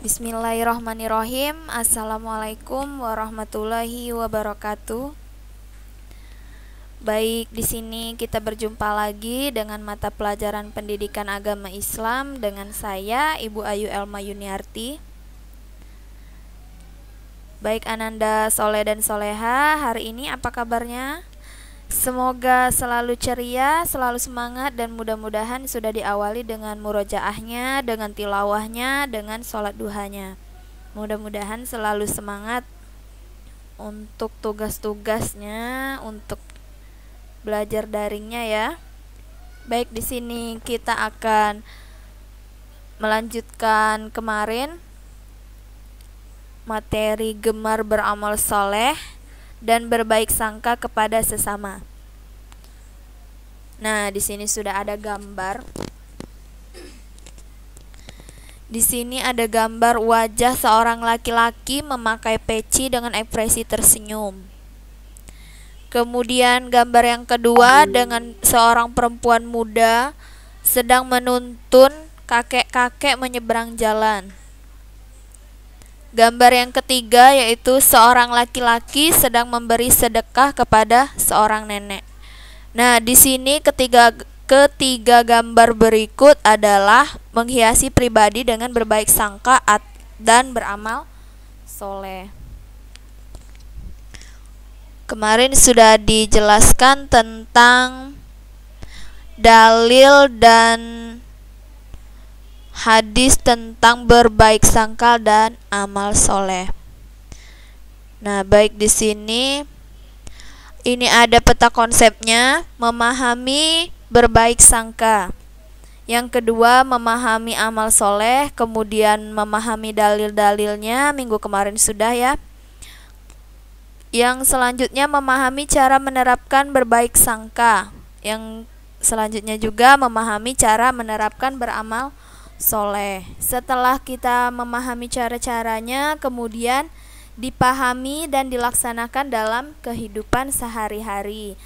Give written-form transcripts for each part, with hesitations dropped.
Bismillahirrahmanirrahim. Assalamualaikum warahmatullahi wabarakatuh. Baik, di sini kita berjumpa lagi dengan mata pelajaran Pendidikan Agama Islam dengan saya, Ibu Ayu Elma Yuniarti. Baik Ananda, Soleh dan Soleha, hari ini apa kabarnya? Semoga selalu ceria, selalu semangat, dan mudah-mudahan sudah diawali dengan murojaahnya, dengan tilawahnya, dengan sholat duhanya. Mudah-mudahan selalu semangat untuk tugas-tugasnya, untuk belajar daringnya ya. Baik, di sini kita akan melanjutkan kemarin materi gemar beramal soleh dan berbaik sangka kepada sesama. Nah, di sini sudah ada gambar. Di sini ada gambar wajah seorang laki-laki memakai peci dengan ekspresi tersenyum. Kemudian gambar yang kedua dengan seorang perempuan muda sedang menuntun kakek-kakek menyeberang jalan. Gambar yang ketiga yaitu seorang laki-laki sedang memberi sedekah kepada seorang nenek. Nah, di sini ketiga gambar berikut adalah menghiasi pribadi dengan berbaik sangka dan beramal soleh. Kemarin sudah dijelaskan tentang dalil dan hadis tentang berbaik sangka dan amal soleh. Nah, baik di sini ini ada peta konsepnya, memahami berbaik sangka. Yang kedua, memahami amal soleh, kemudian memahami dalil-dalilnya, minggu kemarin sudah ya. Yang selanjutnya memahami cara menerapkan berbaik sangka. Yang selanjutnya juga memahami cara menerapkan beramal soleh. Setelah kita memahami cara-caranya, kemudian dipahami dan dilaksanakan dalam kehidupan sehari-hari.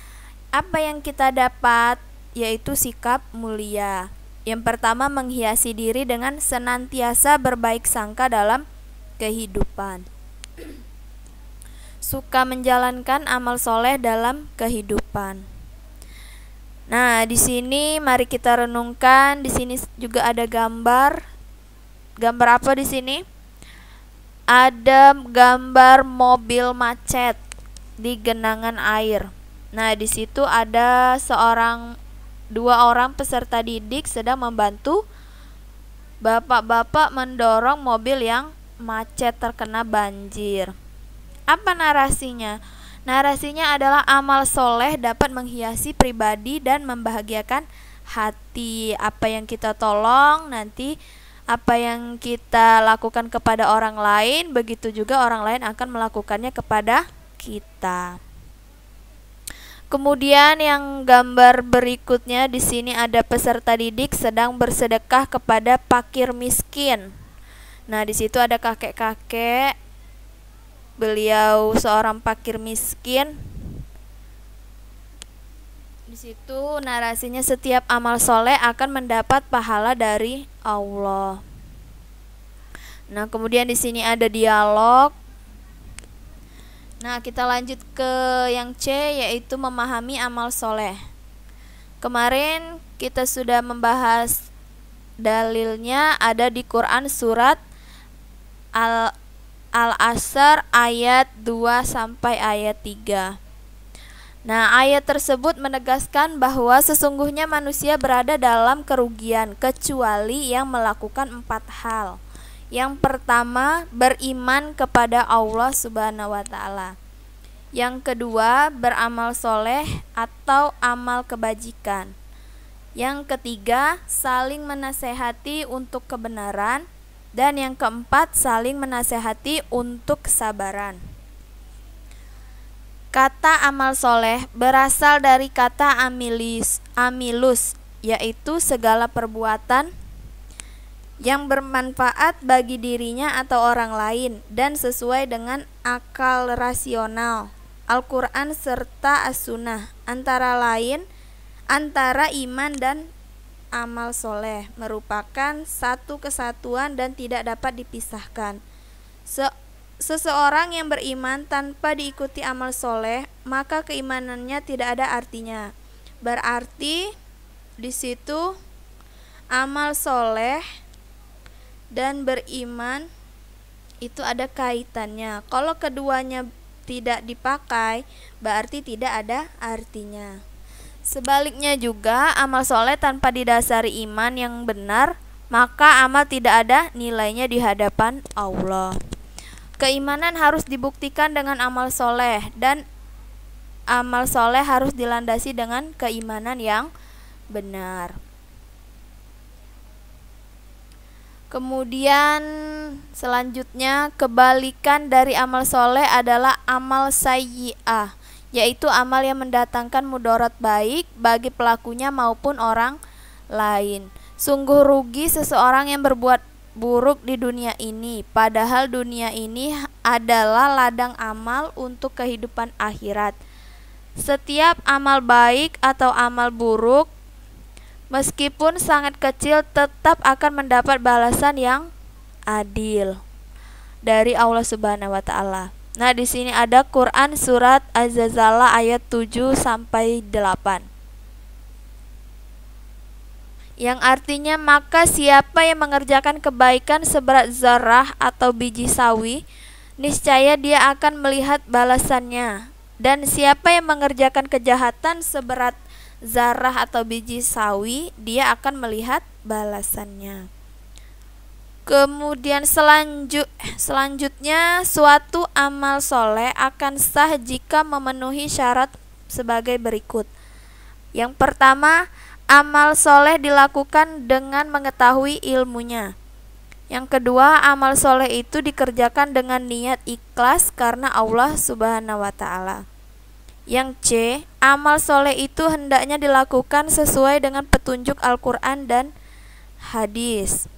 Apa yang kita dapat yaitu sikap mulia. Yang pertama, menghiasi diri dengan senantiasa berbaik sangka dalam kehidupan. Suka menjalankan amal soleh dalam kehidupan. Nah, di sini mari kita renungkan. Di sini juga ada gambar. Gambar apa di sini? Ada gambar mobil macet di genangan air. Nah, di situ ada dua orang peserta didik sedang membantu bapak-bapak mendorong mobil yang macet terkena banjir. Apa narasinya? Narasinya adalah amal soleh dapat menghiasi pribadi dan membahagiakan hati. Apa yang kita tolong, nanti apa yang kita lakukan kepada orang lain, begitu juga orang lain akan melakukannya kepada kita. Kemudian yang gambar berikutnya di sini ada peserta didik sedang bersedekah kepada fakir miskin. Nah, di situ ada kakek-kakek. Beliau seorang fakir miskin. Di situ narasinya setiap amal soleh akan mendapat pahala dari Allah. Nah, kemudian di sini ada dialog. Nah, kita lanjut ke yang C, yaitu memahami amal soleh. Kemarin kita sudah membahas dalilnya, ada di Quran surat Al-Asr ayat 2 sampai ayat 3. Nah, ayat tersebut menegaskan bahwa sesungguhnya manusia berada dalam kerugian kecuali yang melakukan 4 hal. Yang pertama, beriman kepada Allah Subhanahu wa Ta'ala. Yang kedua, beramal soleh atau amal kebajikan. Yang ketiga, saling menasehati untuk kebenaran. Dan yang keempat, saling menasehati untuk kesabaran. Kata amal soleh berasal dari kata amilus, yaitu segala perbuatan yang bermanfaat bagi dirinya atau orang lain dan sesuai dengan akal rasional, Al-Quran serta As-Sunnah, antara iman dan amal soleh merupakan satu kesatuan dan tidak dapat dipisahkan. Seseorang yang beriman tanpa diikuti amal soleh, maka keimanannya tidak ada artinya. Berarti di situ amal soleh dan beriman itu ada kaitannya. Kalau keduanya tidak dipakai, berarti tidak ada artinya. Sebaliknya juga, amal soleh tanpa didasari iman yang benar, maka amal tidak ada nilainya di hadapan Allah. Keimanan harus dibuktikan dengan amal soleh, dan amal soleh harus dilandasi dengan keimanan yang benar. Kemudian selanjutnya, kebalikan dari amal soleh adalah amal sayyi'ah, yaitu amal yang mendatangkan mudarat baik bagi pelakunya maupun orang lain. Sungguh rugi seseorang yang berbuat buruk di dunia ini, padahal dunia ini adalah ladang amal untuk kehidupan akhirat. Setiap amal baik atau amal buruk, meskipun sangat kecil, tetap akan mendapat balasan yang adil dari Allah Subhanahu wa taala. Nah, di sini ada Quran surat Az-Zalzalah ayat 7 sampai 8. Yang artinya, maka siapa yang mengerjakan kebaikan seberat zarah atau biji sawi, niscaya dia akan melihat balasannya. Dan siapa yang mengerjakan kejahatan seberat zarah atau biji sawi, dia akan melihat balasannya. Kemudian selanjutnya, suatu amal soleh akan sah jika memenuhi syarat sebagai berikut. Yang pertama, amal soleh dilakukan dengan mengetahui ilmunya. Yang kedua, amal soleh itu dikerjakan dengan niat ikhlas karena Allah Subhanahu wa taala. Yang C, amal soleh itu hendaknya dilakukan sesuai dengan petunjuk Al-Quran dan hadis.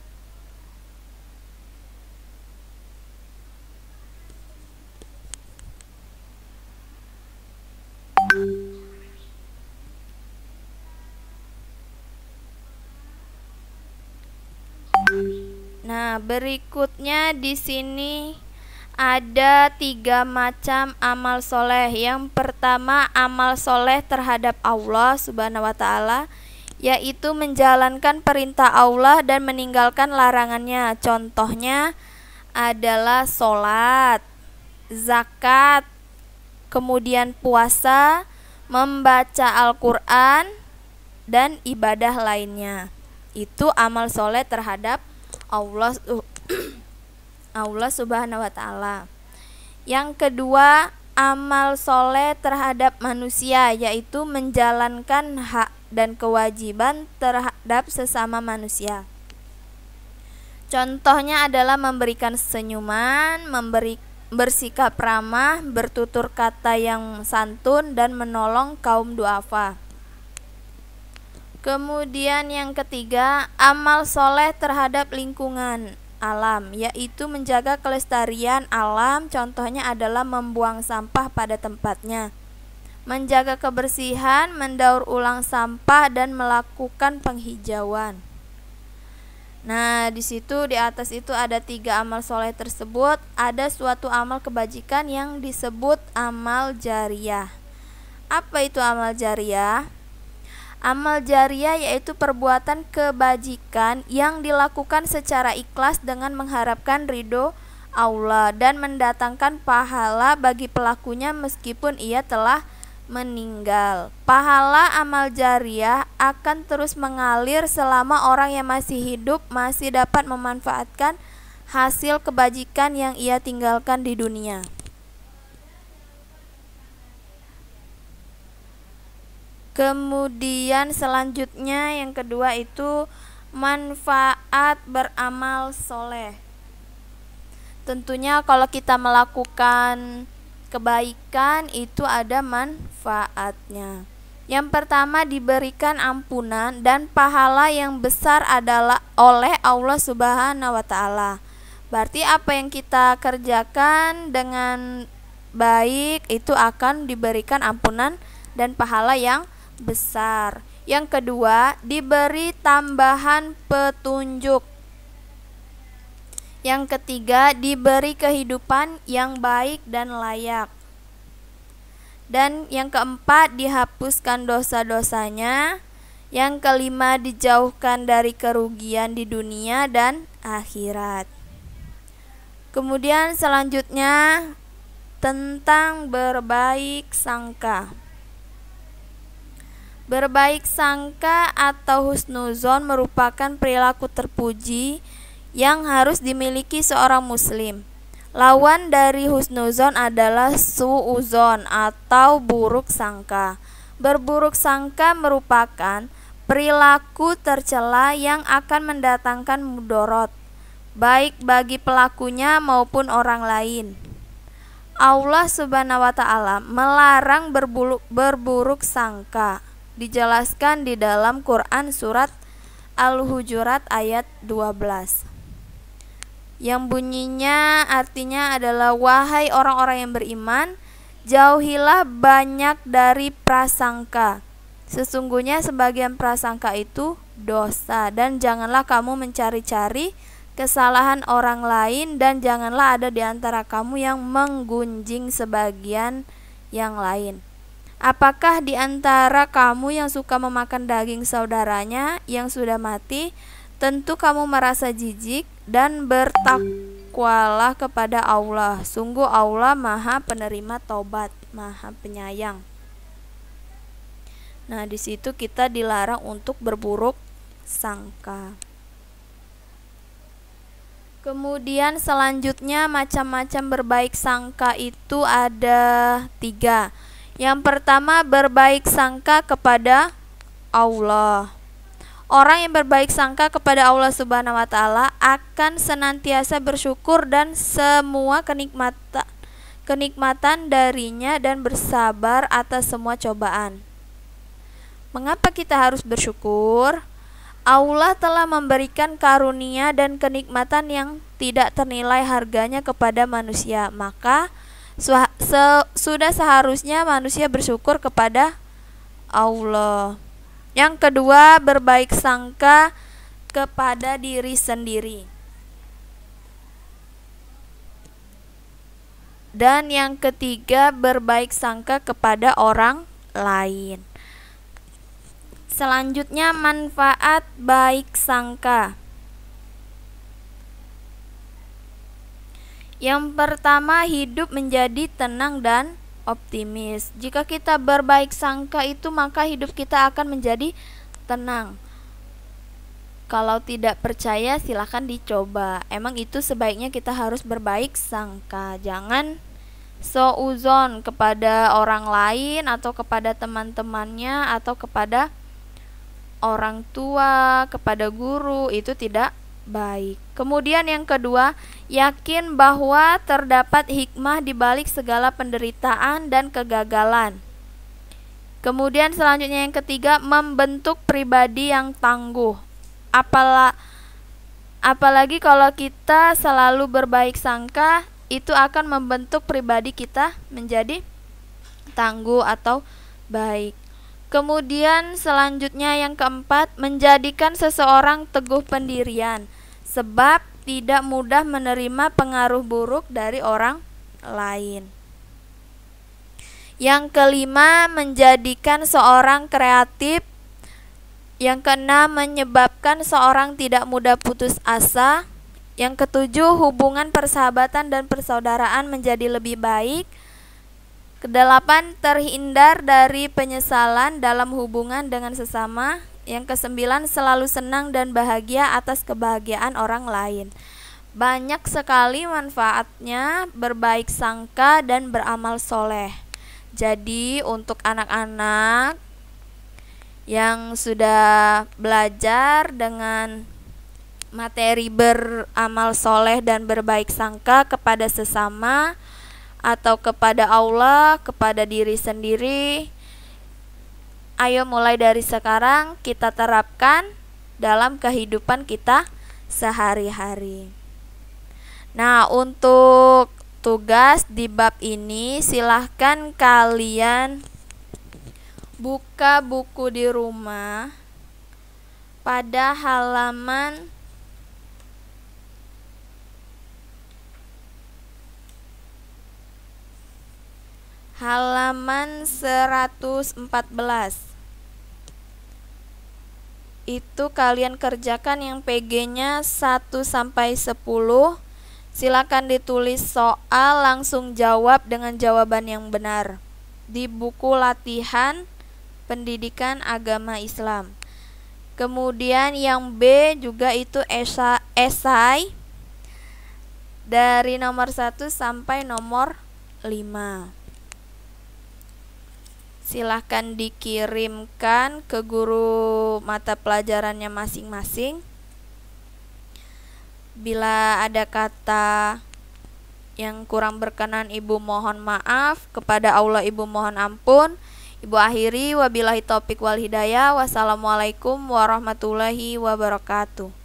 Nah, berikutnya di sini ada 3 macam amal soleh. Yang pertama, amal soleh terhadap Allah Subhanahu wa taala, yaitu menjalankan perintah Allah dan meninggalkan larangannya. Contohnya adalah sholat, zakat, kemudian puasa, membaca Al-Quran, dan ibadah lainnya. Itu amal soleh terhadap Allah Subhanahu wa taala. Yang kedua, amal soleh terhadap manusia, yaitu menjalankan hak dan kewajiban terhadap sesama manusia. Contohnya adalah memberikan senyuman, bersikap ramah, bertutur kata yang santun, dan menolong kaum duafa. Kemudian yang ketiga, amal soleh terhadap lingkungan alam, yaitu menjaga kelestarian alam. Contohnya adalah membuang sampah pada tempatnya, menjaga kebersihan, mendaur ulang sampah, dan melakukan penghijauan. Nah, di situ di atas itu ada 3 amal soleh tersebut. Ada suatu amal kebajikan yang disebut amal jariyah. Apa itu amal jariyah? Amal jariyah yaitu perbuatan kebajikan yang dilakukan secara ikhlas dengan mengharapkan ridho Allah dan mendatangkan pahala bagi pelakunya meskipun ia telah meninggal. Pahala amal jariyah akan terus mengalir selama orang yang masih hidup masih dapat memanfaatkan hasil kebajikan yang ia tinggalkan di dunia. Kemudian selanjutnya yang kedua itu manfaat beramal soleh. Tentunya kalau kita melakukan kebaikan itu ada manfaatnya. Yang pertama, diberikan ampunan dan pahala yang besar adalah oleh Allah Subhanahu wa taala. Berarti apa yang kita kerjakan dengan baik itu akan diberikan ampunan dan pahala yang besar. Yang kedua, diberi tambahan petunjuk. Yang ketiga, diberi kehidupan yang baik dan layak. Dan yang keempat, dihapuskan dosa-dosanya. Yang kelima, dijauhkan dari kerugian di dunia dan akhirat. Kemudian selanjutnya tentang berbaik sangka. Berbaik sangka atau husnuzon merupakan perilaku terpuji yang harus dimiliki seorang muslim. Lawan dari husnuzon adalah suuzon atau buruk sangka. Berburuk sangka merupakan perilaku tercela yang akan mendatangkan mudorot, baik bagi pelakunya maupun orang lain. Allah Subhanahu wa Ta'ala melarang berburuk sangka. Dijelaskan di dalam Quran surat Al-Hujurat ayat 12. Yang bunyinya artinya adalah, wahai orang-orang yang beriman, jauhilah banyak dari prasangka. Sesungguhnya sebagian prasangka itu dosa, dan janganlah kamu mencari-cari kesalahan orang lain, dan janganlah ada di antara kamu yang menggunjing sebagian yang lain. Apakah di antara kamu yang suka memakan daging saudaranya yang sudah mati? Tentu kamu merasa jijik, dan bertakwalah kepada Allah. Sungguh Allah Maha Penerima Taubat, Maha Penyayang. Nah, di situ kita dilarang untuk berburuk sangka. Kemudian selanjutnya macam-macam berbaik sangka itu ada 3. Yang pertama, berbaik sangka kepada Allah. Orang yang berbaik sangka kepada Allah Subhanahu wa Ta'ala akan senantiasa bersyukur dan semua kenikmatan darinya, dan bersabar atas semua cobaan. Mengapa kita harus bersyukur? Allah telah memberikan karunia dan kenikmatan yang tidak ternilai harganya kepada manusia. Maka sudah seharusnya manusia bersyukur kepada Allah. Yang kedua, berbaik sangka kepada diri sendiri. Dan yang ketiga, berbaik sangka kepada orang lain. Selanjutnya, manfaat baik sangka. Yang pertama, hidup menjadi tenang dan optimis. Jika kita berbaik sangka itu, maka hidup kita akan menjadi tenang. Kalau tidak percaya, silahkan dicoba. Emang itu sebaiknya kita harus berbaik sangka. Jangan suuzon kepada orang lain, atau kepada teman-temannya, atau kepada orang tua, kepada guru. Itu tidak baik. Kemudian yang kedua, yakin bahwa terdapat hikmah di balik segala penderitaan dan kegagalan. Kemudian selanjutnya yang ketiga, membentuk pribadi yang tangguh. Apalagi kalau kita selalu berbaik sangka, itu akan membentuk pribadi kita menjadi tangguh atau baik. Kemudian selanjutnya yang keempat, menjadikan seseorang teguh pendirian, sebab tidak mudah menerima pengaruh buruk dari orang lain. Yang kelima, menjadikan seorang kreatif. Yang keenam, menyebabkan seorang tidak mudah putus asa. Yang ketujuh, hubungan persahabatan dan persaudaraan menjadi lebih baik. Kedelapan, terhindar dari penyesalan dalam hubungan dengan sesama. Yang kesembilan, selalu senang dan bahagia atas kebahagiaan orang lain. Banyak sekali manfaatnya berbaik sangka dan beramal soleh. Jadi untuk anak-anak yang sudah belajar dengan materi beramal soleh dan berbaik sangka kepada sesama, atau kepada Allah, kepada diri sendiri, ayo mulai dari sekarang kita terapkan dalam kehidupan kita sehari-hari. Nah, untuk tugas di bab ini silahkan kalian Buka buku di rumah pada halaman halaman 114. Itu kalian kerjakan yang PG-nya 1 sampai 10. Silakan ditulis soal, langsung jawab dengan jawaban yang benar di buku latihan pendidikan agama Islam. Kemudian yang B juga itu esai dari nomor 1 sampai nomor 5. Silahkan dikirimkan ke guru mata pelajarannya masing-masing. Bila ada kata yang kurang berkenan, Ibu mohon maaf. Kepada Allah Ibu mohon ampun. Ibu akhiri, wabillahi taufik wal hidayah. Wassalamualaikum warahmatullahi wabarakatuh.